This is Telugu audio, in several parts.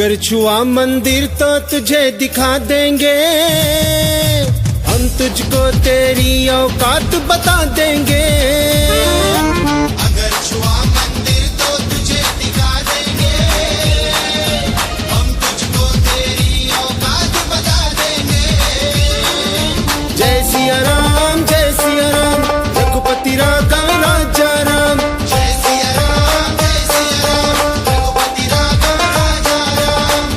अगर छुआ मंदिर तो तुझे दिखा देंगे, हम तुझको तेरी औकात बता देंगे। अगर छुआ मंदिर तो तुझे दिखा देंगे, हम तुझको तेरी औकात बता देंगे। जय सिया राम रघुपति राघव राजा राम। जय सिया राम रघुपति राघव राजा राम।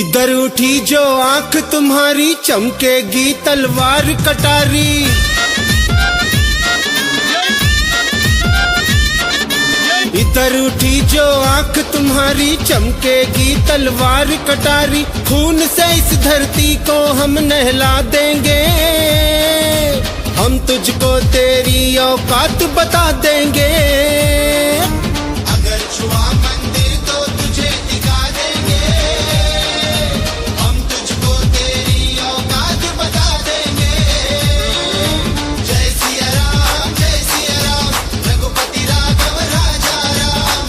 इधर उठी जो आंख तुम्हारी चमकेगी तलवार कटारी। इधर उठी जो आंख तुम्हारी चमकेगी तलवार कटारी। खून से इस धरती को हम नहला देंगे, हम तुझको तेरी औकात बता देंगे। अगर छुआ मंदिर तो तुझे दिखा देंगे, हम तुझको तेरी औकात बता देंगे। जय सिया राम रघुपति राघव राजा राम।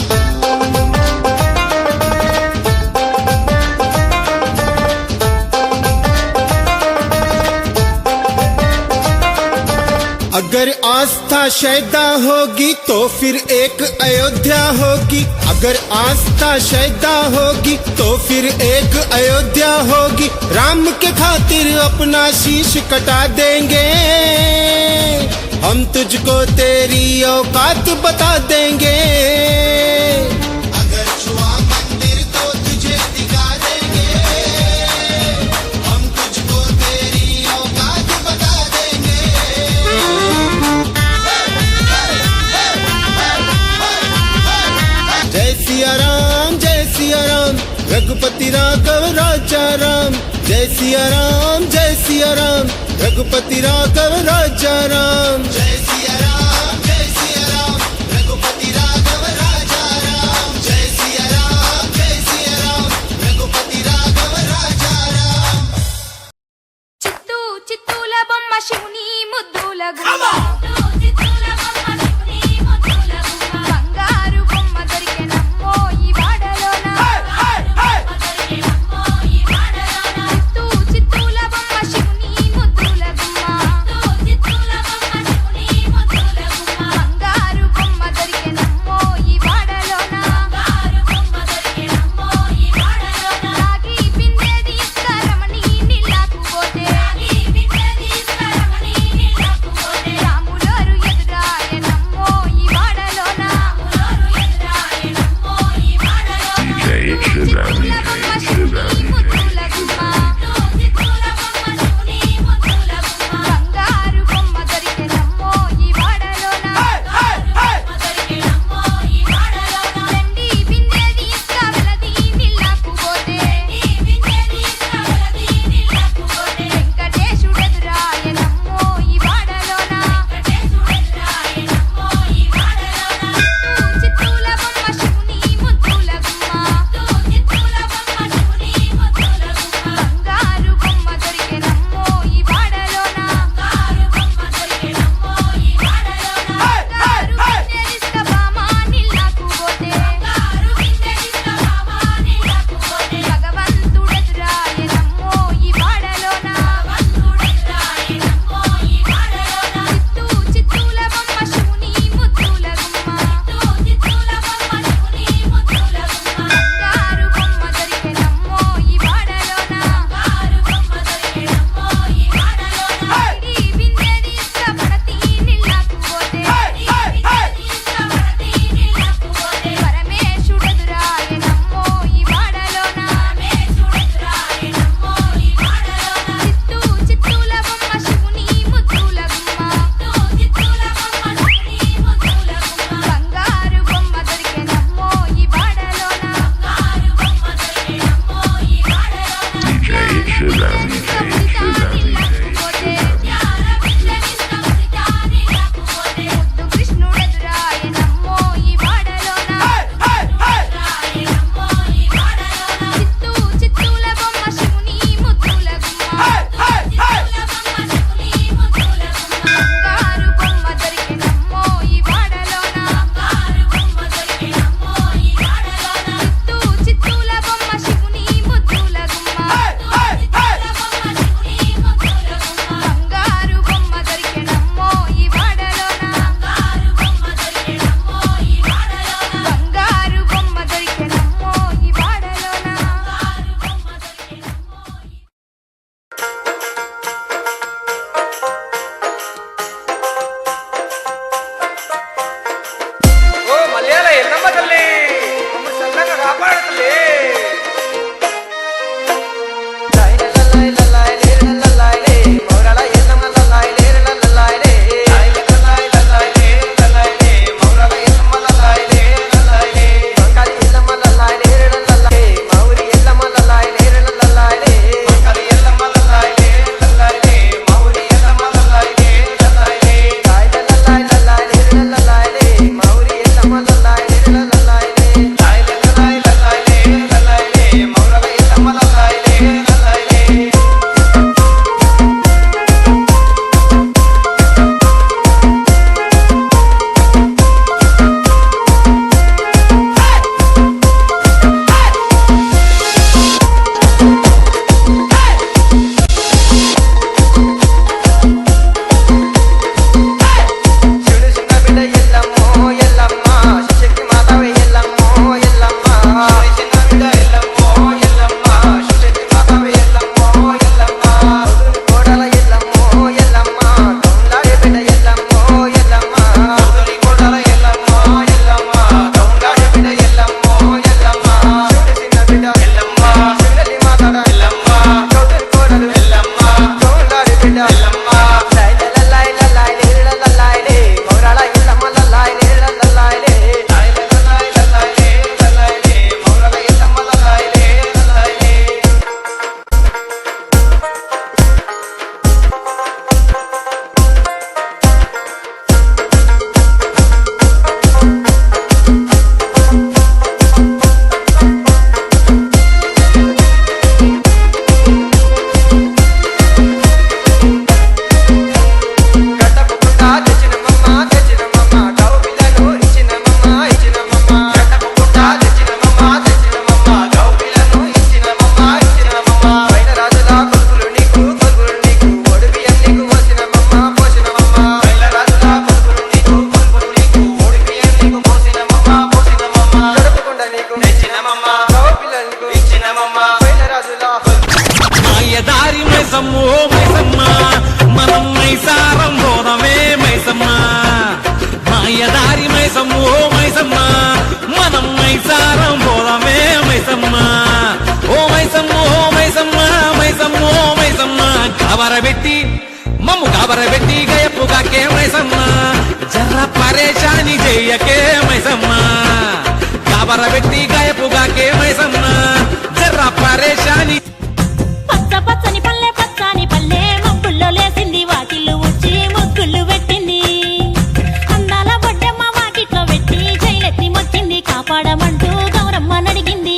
अगर आस्था शैदा होगी तो फिर एक अयोध्या होगी। अगर आस्था शैदा होगी तो फिर एक अयोध्या होगी। राम के खातिर अपना शीश कटा देंगे, हम तुझको तेरी औकात बता देंगे। अगर छुआ मंदिर तो तुझे दिखा देंगे, हम तुझको तेरी औकात बता देंगे। जय सिया राम रघुपति राघव राजा राम। जय सिया राम रघुपति राघव राजा राम। जय सिया राम रघुपति राघव राजा राम। जय सिया राम रघुपति राघव राजा राम। చిత్తూల బొమ్మ శివుని ముద్దుల గుమ్మ, బంగారు బొమ్మ దొరికెనమ్మో ఈ వాడలోన. చిత్తూల బొమ్మ శివుని ముద్దుల గుమ్మ, బంగారు బొమ్మ దొరికెనమ్మో ఈ వాడలోన. రాగి బిందె తీసుకురమని నీళ్ళకు పోతే, రాగి బిందె తీసుకురమని నీళ్ళకు పోతే, ఓ మైసమ్మ మనం మైసారం పోదమే మైసమ్మ మాయదారి మైసమ్మ ఓ మైసమ్మ మనం మైసారం పోదమే మైసమ్మ ఓ మైసమ్మ ఓ మైసమ్మ మైసమ్మ ఓ మైసమ్మ గాబరబెట్టి మమ్ము గాబరబెట్టి గయపుగాకే మైసమ్మ జర్ర పరేషాని చెయ్యకే మైసమ్మ గాబరబెట్టి గయపుగాకే మైసమ్మ జర్ర పరేషాని పచ్చ పచ్చని పల్లె మబ్బుల్లో లేసింది వాకిళ్ళు ఉచ్చి ముగ్గులు పెట్టింది అందాల బొడ్డమ్మ వాకిట్లో పెట్టి జైలెత్తి మొక్కింది కాపాడమంటూ గౌరమ్మ నడిగింది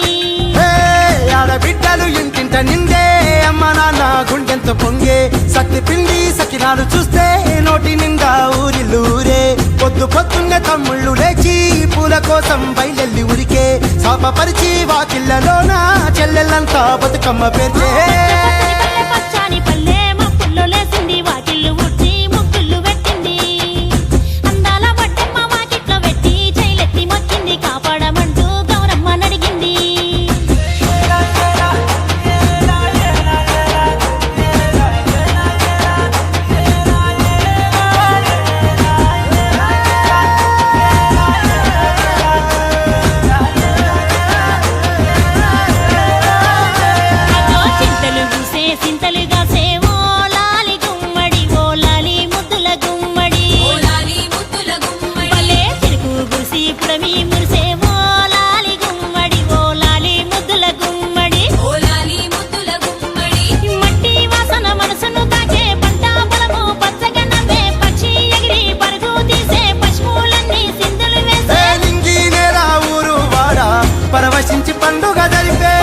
ఆడబిడ్డలు ఇంటింట నిందే అమ్మ నాన్న గుండెంత పొంగే సత్తి పిండి సకినాలు చూస్తే నోటి నిండా ఊరిల్లూరే పొద్దు పొద్దున్న తమ్ముళ్ళు లేచి పూల కోసం బయలెల్లి ఉరికే శాపపరిచి వాకిళ్ళలోన చెల్లెళ్ళంతా బతుకమ్మ పేర్చే పచ్చని పల్లె మబ్బుల్లో లేసింది వాకిళ్ళు ఉచ్చి ముగ్గులు పెట్టింది అందాల బొడ్డమ్మ వాకిట్లో పెట్టి జైలెత్తి మొక్కింది కాపాడమంటూ గౌరమ్మ నడిగింది చింతలు పూసే సింతలుగా సేవో లాలి గుమ్మడి ఓ లాలి ముద్దుల గుమ్మడి భలే చిరుకు గురిసి పుడమి మురిసే ఓ లాలి గుమ్మడి ఓ లాలి ముద్దుల గుమ్మడి మట్టి వాసన మనసును తాకే పంట పొలము పచ్చగా నవ్వే పక్షి ఎగిరి పరుగు తీసే పశువులన్నీ సింధులు వేసే నింగి నేల ఊరు వాడ పరవశించి పండుగ జరిపే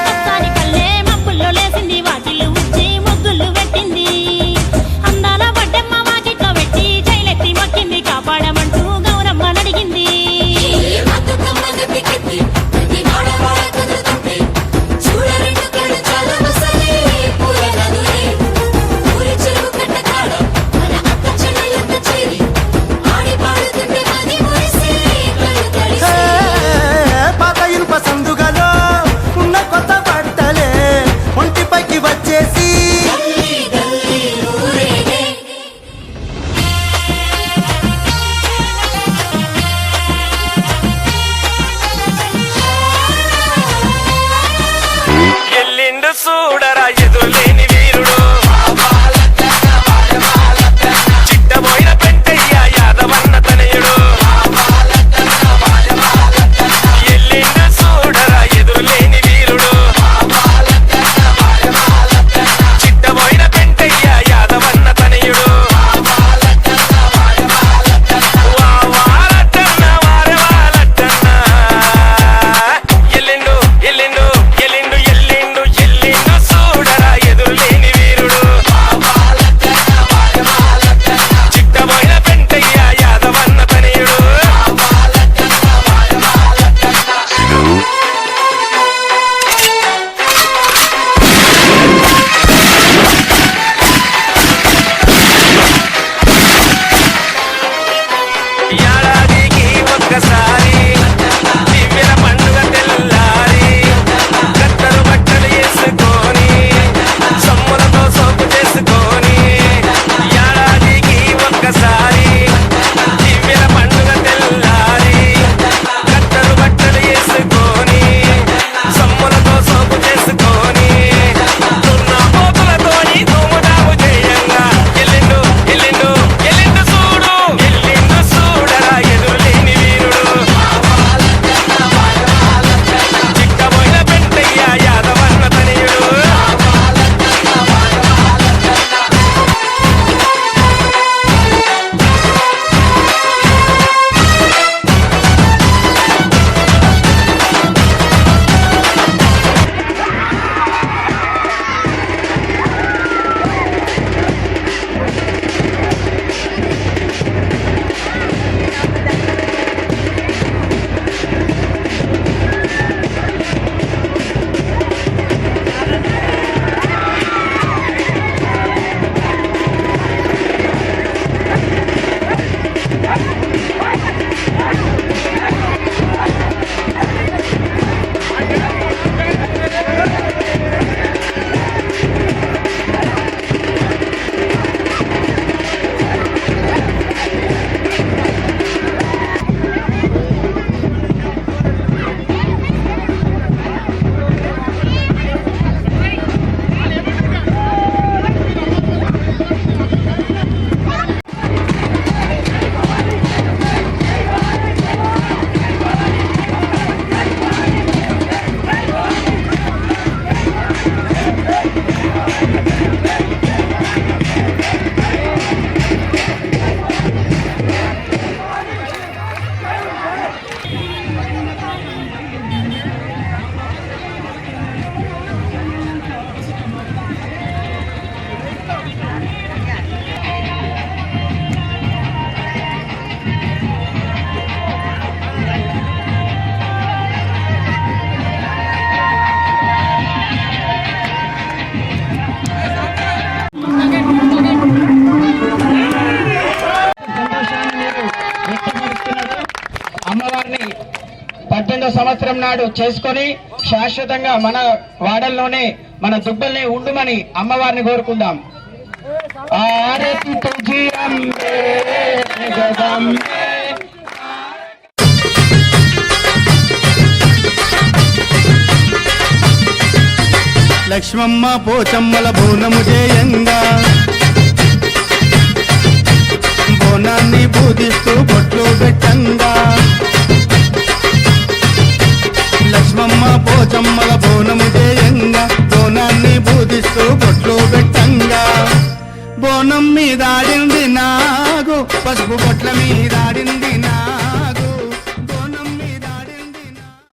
పచ్చని పల్లె మబ్బుల్లో లేసింది వాకిళ్ళు ఉచ్చి సంవత్సరం నాడు చేసుకొని శాశ్వతంగా మన వాడల్లోనే మన దుబ్బల్ని ఉండుమని అమ్మవారిని కోరుకుందాం. ఆరతి తుజి అంబే జగదంబే. లక్ష్మమ్మ పోచమ్మల బోనము చేయంగా బోనాన్ని పూజిస్తూ బొట్లు పెట్టంగా లక్ష్మమ్మ పోచమ్మల బోనము చేయంగా బోనాన్ని పూజిస్తూ బొట్లు పెట్టంగా బోనం మీదాడింది నాగు పసుపు బొట్ల మీదాడింది